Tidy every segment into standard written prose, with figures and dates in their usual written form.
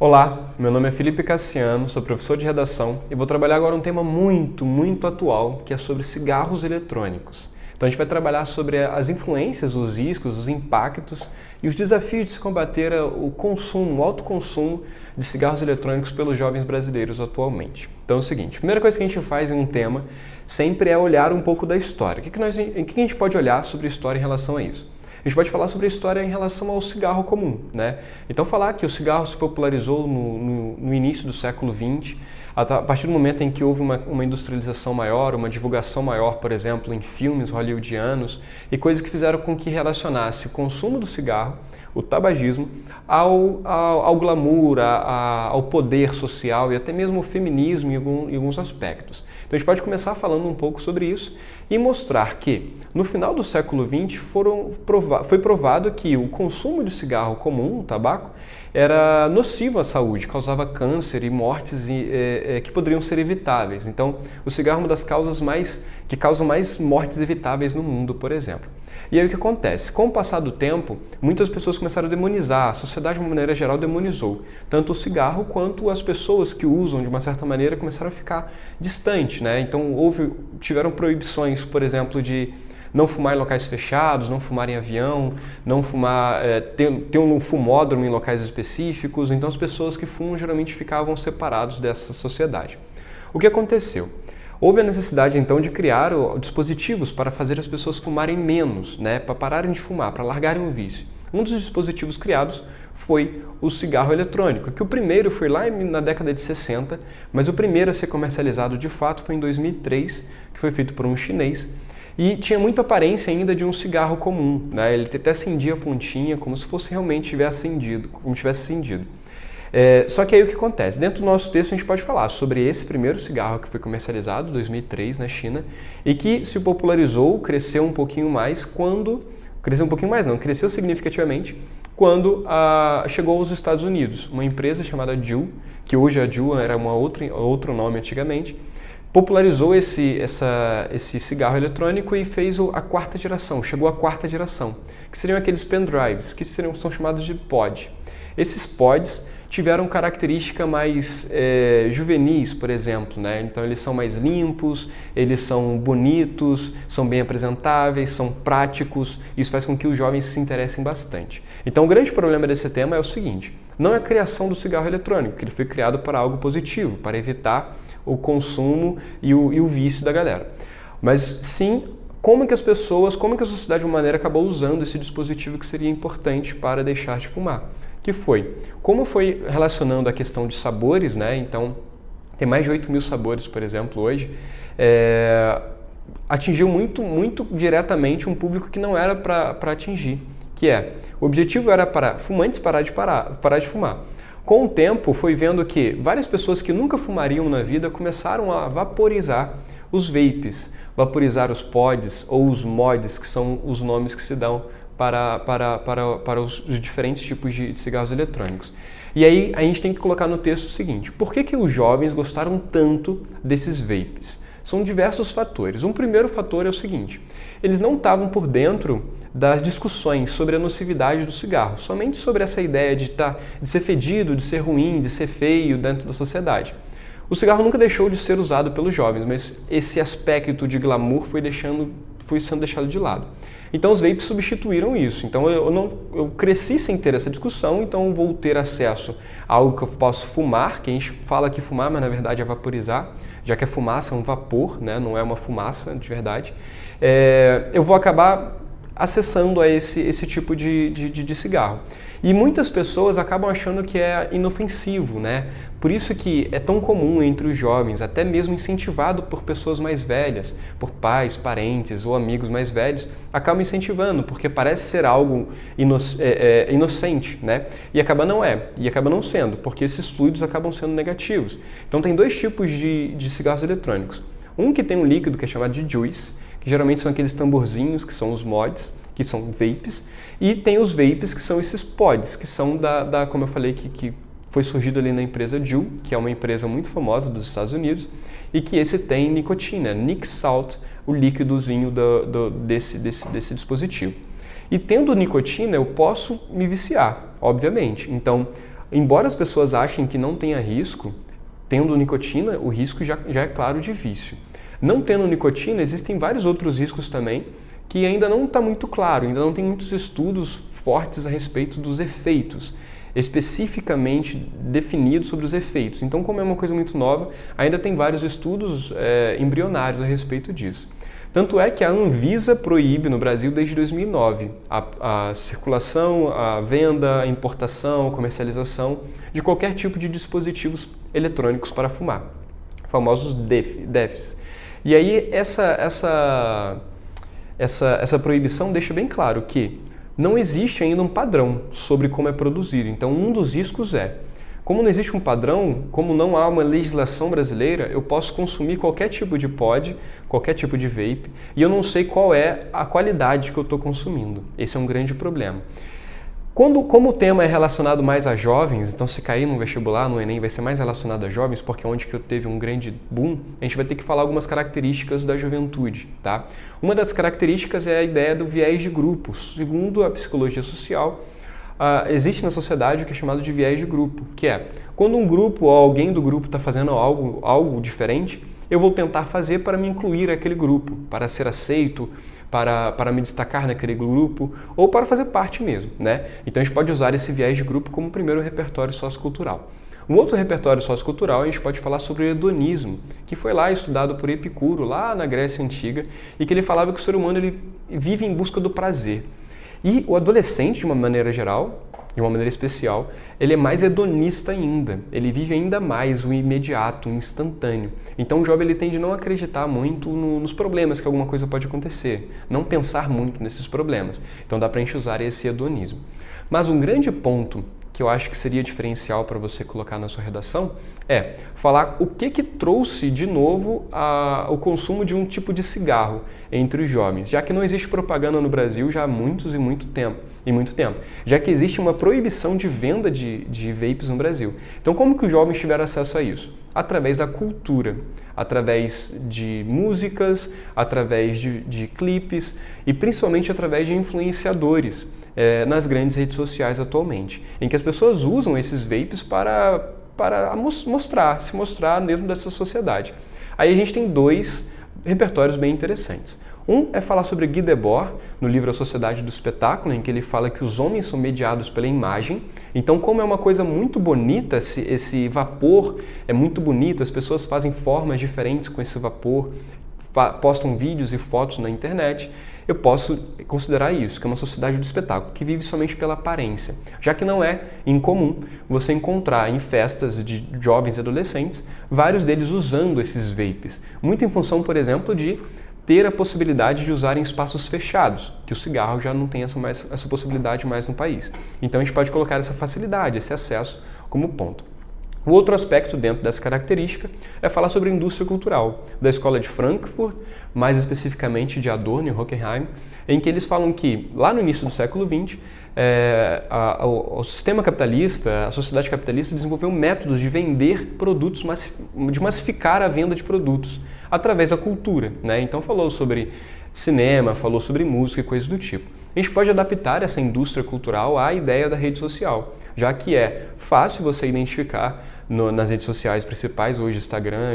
Olá, meu nome é Felipe Cassiano, sou professor de redação e vou trabalhar agora um tema muito atual, que é sobre cigarros eletrônicos. Então a gente vai trabalhar sobre as influências, os riscos, os impactos e os desafios de se combater o consumo, o alto consumo de cigarros eletrônicos pelos jovens brasileiros atualmente. Então é o seguinte, a primeira coisa que a gente faz em um tema sempre é olhar um pouco da história. O que a gente pode olhar sobre a história em relação a isso? A gente pode falar sobre a história em relação ao cigarro comum, né? Então falar que o cigarro se popularizou no início do século XX, a partir do momento em que houve uma industrialização maior, uma divulgação maior, por exemplo, em filmes hollywoodianos, e coisas que fizeram com que relacionasse o consumo do cigarro, o tabagismo, ao glamour, ao poder social e até mesmo ao feminismo em alguns aspectos. Então a gente pode começar falando um pouco sobre isso e mostrar que no final do século XX foi provado que o consumo de cigarro comum, o tabaco, era nocivo à saúde, causava câncer e mortes que poderiam ser evitáveis. Então, o cigarro é uma das causas que causam mais mortes evitáveis no mundo, por exemplo. E aí o que acontece? Com o passar do tempo, muitas pessoas começaram a demonizar, a sociedade de uma maneira geral demonizou tanto o cigarro quanto as pessoas que usam de uma certa maneira começaram a ficar distantes, né? Então tiveram proibições, por exemplo, de não fumar em locais fechados, não fumar em avião, não fumar, ter um fumódromo em locais específicos. Então as pessoas que fumam geralmente ficavam separados dessa sociedade. O que aconteceu? Houve a necessidade, então, de criar dispositivos para fazer as pessoas fumarem menos, né? Para pararem de fumar, para largarem o vício. Um dos dispositivos criados foi o cigarro eletrônico, que o primeiro foi lá na década de 60, mas o primeiro a ser comercializado de fato foi em 2003, que foi feito por um chinês, e tinha muita aparência ainda de um cigarro comum, né? Ele até acendia a pontinha, como se fosse realmente tivesse acendido. Só que aí o que acontece? Dentro do nosso texto a gente pode falar sobre esse primeiro cigarro que foi comercializado em 2003 na China e que se popularizou, cresceu significativamente quando chegou aos Estados Unidos. Uma empresa chamada Juul, que hoje a Juul era outro nome antigamente, popularizou esse cigarro eletrônico e fez a quarta geração, chegou à quarta geração, que seriam aqueles pendrives, que são chamados de pod. Esses pods tiveram característica mais juvenis, por exemplo, né? Então eles são mais limpos, eles são bonitos, são bem apresentáveis, são práticos, isso faz com que os jovens se interessem bastante. Então o grande problema desse tema é o seguinte, não é a criação do cigarro eletrônico, que ele foi criado para algo positivo, para evitar o consumo e o vício da galera, mas sim como que a sociedade de uma maneira acabou usando esse dispositivo que seria importante para deixar de fumar. Como foi relacionando a questão de sabores, né? Então, tem mais de 8.000 sabores, por exemplo, hoje, atingiu muito diretamente um público que não era para atingir, o objetivo era para fumantes parar de fumar. Com o tempo, foi vendo que várias pessoas que nunca fumariam na vida começaram a vaporizar os vapes, vaporizar os pods ou os mods, que são os nomes que se dão para os diferentes tipos de cigarros eletrônicos. E aí a gente tem que colocar no texto o seguinte, por que os jovens gostaram tanto desses vapes? São diversos fatores. Um primeiro fator é o seguinte, eles não estavam por dentro das discussões sobre a nocividade do cigarro, somente sobre essa ideia de ser fedido, de ser ruim, de ser feio dentro da sociedade. O cigarro nunca deixou de ser usado pelos jovens, mas esse aspecto de glamour foi sendo deixado de lado. Então os vapes substituíram isso. Então eu cresci sem ter essa discussão, então eu vou ter acesso a algo que eu posso fumar, que a gente fala que fumar, mas na verdade é vaporizar, já que a fumaça é um vapor, né? Não é uma fumaça de verdade. Eu vou acabar acessando a esse tipo de cigarro. E muitas pessoas acabam achando que é inofensivo, né? Por isso que é tão comum entre os jovens, até mesmo incentivado por pessoas mais velhas, por pais, parentes ou amigos mais velhos, acabam incentivando, porque parece ser algo inocente, né? E acaba não sendo, porque esses fluidos acabam sendo negativos. Então tem dois tipos de cigarros eletrônicos. Um que tem um líquido que é chamado de juice, que geralmente são aqueles tamborzinhos, que são os mods, que são vapes, e tem os vapes, que são esses pods, que são como eu falei, que foi surgido ali na empresa Juul, que é uma empresa muito famosa dos Estados Unidos, e que esse tem nicotina, Nic Salt, o líquidozinho desse dispositivo. E tendo nicotina, eu posso me viciar, obviamente. Então, embora as pessoas achem que não tenha risco, tendo nicotina, o risco já é claro de vício. Não tendo nicotina, existem vários outros riscos também, que ainda não está muito claro, ainda não tem muitos estudos fortes a respeito dos efeitos, especificamente definidos sobre os efeitos. Então, como é uma coisa muito nova, ainda tem vários estudos embrionários a respeito disso. Tanto é que a Anvisa proíbe no Brasil desde 2009 a circulação, a venda, a importação, a comercialização de qualquer tipo de dispositivos eletrônicos para fumar, famosos DEFs. E aí essa proibição deixa bem claro que não existe ainda um padrão sobre como é produzido. Então, um dos riscos como não existe um padrão, como não há uma legislação brasileira, eu posso consumir qualquer tipo de pod, qualquer tipo de vape, e eu não sei qual é a qualidade que eu estou consumindo. Esse é um grande problema. Como o tema é relacionado mais a jovens, então se cair no vestibular, no Enem, vai ser mais relacionado a jovens, porque é onde que eu teve um grande boom, a gente vai ter que falar algumas características da juventude, tá? Uma das características é a ideia do viés de grupos. Segundo a psicologia social, existe na sociedade o que é chamado de viés de grupo, que é quando um grupo ou alguém do grupo está fazendo algo diferente, eu vou tentar fazer para me incluir naquele grupo, para ser aceito, para me destacar naquele grupo ou para fazer parte mesmo, né? Então a gente pode usar esse viés de grupo como primeiro repertório sociocultural. Um outro repertório sociocultural a gente pode falar sobre o hedonismo, que foi lá estudado por Epicuro, lá na Grécia Antiga, e que ele falava que o ser humano ele vive em busca do prazer. E o adolescente, de uma maneira geral, de uma maneira especial, ele é mais hedonista ainda. Ele vive ainda mais o imediato, o instantâneo. Então o jovem ele tende a não acreditar muito nos problemas que alguma coisa pode acontecer, não pensar muito nesses problemas. Então dá pra gente usar esse hedonismo. Mas um grande ponto que eu acho que seria diferencial para você colocar na sua redação é falar o que trouxe de novo o consumo de um tipo de cigarro entre os jovens, já que não existe propaganda no Brasil já há muito tempo, já que existe uma proibição de venda de vapes no Brasil. Então como que os jovens tiveram acesso a isso? Através da cultura, através de músicas, através de clipes e principalmente através de influenciadores nas grandes redes sociais atualmente, em que as pessoas usam esses vapes para se mostrar dentro dessa sociedade. Aí a gente tem dois repertórios bem interessantes. Um é falar sobre Guy Debord, no livro A Sociedade do Espetáculo, em que ele fala que os homens são mediados pela imagem. Então, como é uma coisa muito bonita, esse vapor é muito bonito, as pessoas fazem formas diferentes com esse vapor, postam vídeos e fotos na internet, eu posso considerar isso, que é uma sociedade do espetáculo, que vive somente pela aparência, já que não é incomum você encontrar em festas de jovens e adolescentes, vários deles usando esses vapes, muito em função, por exemplo, de ter a possibilidade de usar em espaços fechados, que o cigarro já não tem essa possibilidade mais no país. Então a gente pode colocar essa facilidade, esse acesso como ponto. O outro aspecto dentro dessa característica é falar sobre a indústria cultural, da Escola de Frankfurt, mais especificamente de Adorno e Horkheim, em que eles falam que, lá no início do século XX, o sistema capitalista, a sociedade capitalista desenvolveu métodos de vender produtos, de massificar a venda de produtos através da cultura, né? Então falou sobre cinema, falou sobre música e coisas do tipo. A gente pode adaptar essa indústria cultural à ideia da rede social, já que é fácil você identificar nas redes sociais principais, hoje Instagram,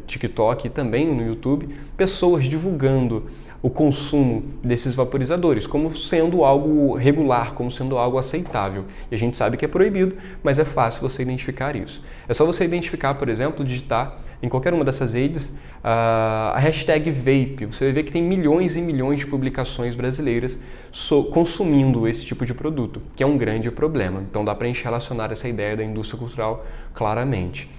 TikTok e também no YouTube, pessoas divulgando o consumo desses vaporizadores como sendo algo regular, como sendo algo aceitável. E a gente sabe que é proibido, mas é fácil você identificar isso. É só você identificar, por exemplo, digitar em qualquer uma dessas redes a hashtag vape. Você vai ver que tem milhões e milhões de publicações brasileiras consumindo esse tipo de produto, que é um grande problema. Então dá para a gente relacionar essa ideia da indústria cultural claramente.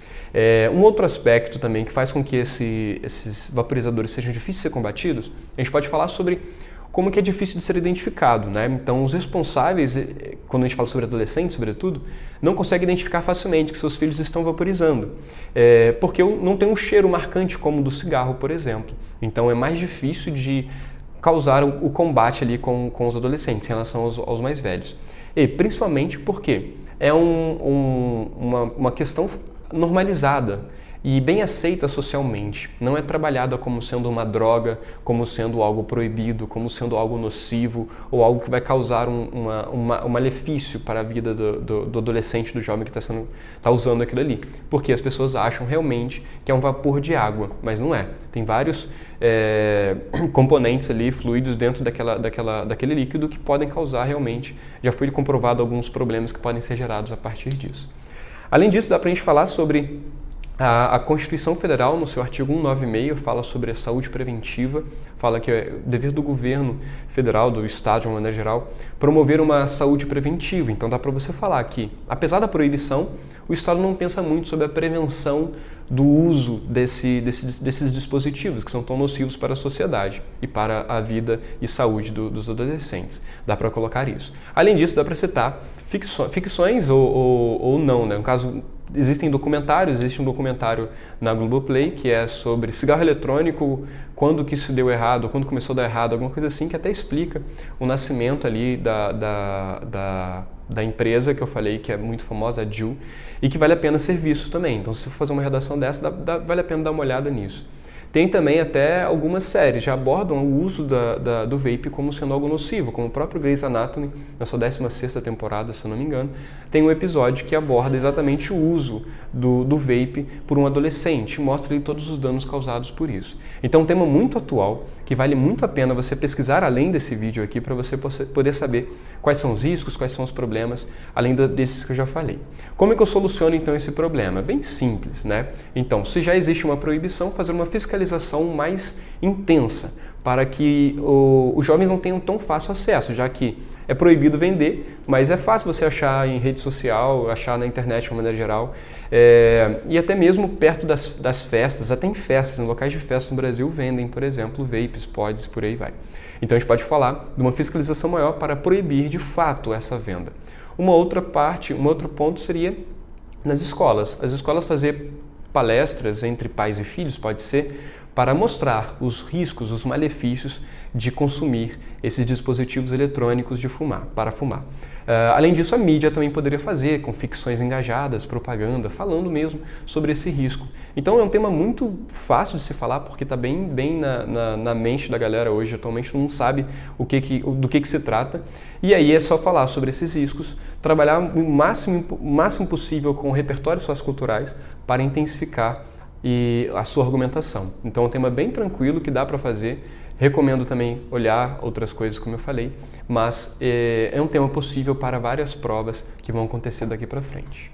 Um outro aspecto também que faz com que esses vaporizadores sejam difíceis de ser combatidos, a gente pode falar sobre como que é difícil de ser identificado, né? Então, os responsáveis, quando a gente fala sobre adolescentes, sobretudo, não conseguem identificar facilmente que seus filhos estão vaporizando, porque não tem um cheiro marcante como o do cigarro, por exemplo. Então, é mais difícil de causar o combate ali com os adolescentes em relação aos mais velhos. E principalmente porque é uma questão normalizada. e bem aceita socialmente. Não é trabalhada como sendo uma droga, como sendo algo proibido, como sendo algo nocivo ou algo que vai causar um malefício para a vida do adolescente, do jovem que está usando aquilo ali. Porque as pessoas acham realmente que é um vapor de água, mas não é. Tem vários componentes ali, fluidos dentro daquele líquido que podem causar realmente, já foi comprovado alguns problemas que podem ser gerados a partir disso. Além disso, dá para a gente falar sobre a Constituição Federal, no seu artigo 196, fala sobre a saúde preventiva, fala que é dever do governo federal, do Estado de uma maneira geral, promover uma saúde preventiva. Então dá para você falar que, apesar da proibição, o Estado não pensa muito sobre a prevenção do uso desses dispositivos que são tão nocivos para a sociedade e para a vida e saúde dos adolescentes. Dá para colocar isso. Além disso, dá para citar ficções ou não, né? No caso, existe um documentário na Globoplay que é sobre cigarro eletrônico, quando que isso deu errado, quando começou a dar errado, alguma coisa assim, que até explica o nascimento ali da empresa que eu falei, que é muito famosa, a Juul, e que vale a pena ser visto também. Então, se for fazer uma redação dessa, vale a pena dar uma olhada nisso. Tem também até algumas séries já abordam o uso do vape como sendo algo nocivo, como o próprio Grey's Anatomy, na sua 16ª temporada, se eu não me engano, tem um episódio que aborda exatamente o uso do vape por um adolescente, mostra ali todos os danos causados por isso. Então, um tema muito atual, que vale muito a pena você pesquisar além desse vídeo aqui, para você poder saber quais são os riscos, quais são os problemas, além desses que eu já falei. Como é que eu soluciono, então, esse problema? Bem simples, né? Então, se já existe uma proibição, fazer uma fiscalização mais intensa, para que os jovens não tenham tão fácil acesso, já que é proibido vender, mas é fácil você achar em rede social, achar na internet de uma maneira geral, e até mesmo perto das festas, até em festas, em locais de festa no Brasil vendem, por exemplo, vapes, pods, por aí vai. Então a gente pode falar de uma fiscalização maior para proibir de fato essa venda. Um outro ponto seria nas escolas. As escolas fazer palestras entre pais e filhos, pode ser, para mostrar os riscos, os malefícios de consumir esses dispositivos eletrônicos para fumar. Além disso, a mídia também poderia fazer, com ficções engajadas, propaganda, falando mesmo sobre esse risco. Então é um tema muito fácil de se falar, porque está bem na mente da galera hoje, atualmente não sabe do que se trata. E aí é só falar sobre esses riscos, trabalhar o máximo possível com o repertório socioculturais para intensificar a sua argumentação. Então é um tema bem tranquilo que dá para fazer. Recomendo também olhar outras coisas, como eu falei, mas é um tema possível para várias provas que vão acontecer daqui para frente.